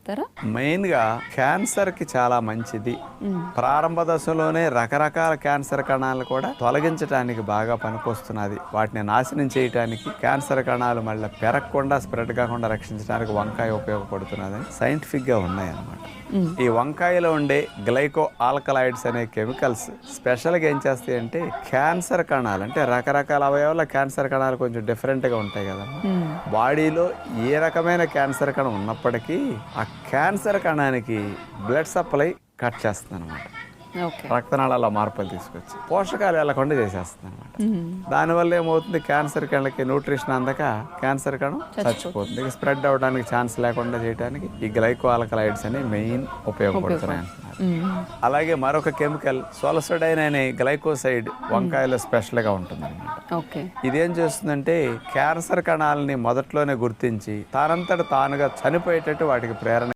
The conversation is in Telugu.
చెప్తారా? మెయిన్గా క్యాన్సర్కి చాలా మంచిది. ప్రారంభ దశలోనే రకరకాల క్యాన్సర్ కణాలు కూడా తొలగించడానికి బాగా పనికొస్తున్నది. వాటిని నాశనం చేయడానికి, క్యాన్సర్ కణాలు మళ్ళీ పెరగకుండా స్ప్రెడ్ కాకుండా రక్షించడానికి వంకాయ ఉపయోగపడుతున్నదని సైంటిఫిక్గా ఉన్నాయన్నమాట. ఈ వంకాయలో ఉండే గ్లైకో ఆల్కలాయిడ్స్ అనే కెమికల్స్ స్పెషల్గా ఏం చేస్తాయి అంటే క్యాన్సర్ కణాలు, అంటే రకరకాల అవయవాల క్యాన్సర్ కణాలు కొంచెం డిఫరెంట్గా ఉంటాయి కదా, బాడీలో ఏ రకమైన క్యాన్సర్ కణం ఉన్నప్పటికీ ఆ క్యాన్సర్ కణానికి బ్లడ్ సప్లై కట్ చేస్తుంది అనమాట. రక్తనాళాల మార్పులు తీసుకొచ్చి పోషకాలు వెళ్లకుండా చేసేస్తుంది అనమాట. దానివల్ల ఏమవుతుంది, క్యాన్సర్ కణకి న్యూట్రిషన్ అందక క్యాన్సర్ కణం చచ్చిపోతుంది. ఇక స్ప్రెడ్ అవడానికి ఛాన్స్ లేకుండా చేయడానికి ఈ గ్లైకో ఆల్కలాయిడ్స్ అని మెయిన్ ఉపయోగపడుతున్నాయి అంటున్నారు. అలాగే మరొక కెమికల్ సోలసోడైన్ అనే గ్లైకోసైడ్ వంకాయలో స్పెషల్ గా ఉంటుంది అనమాట. ఇదేం చేస్తుందంటే క్యాన్సర్ కణాలని మొదట్లోనే గుర్తించి తానంతట తానుగా చనిపోయేటట్టు వాటికి ప్రేరణ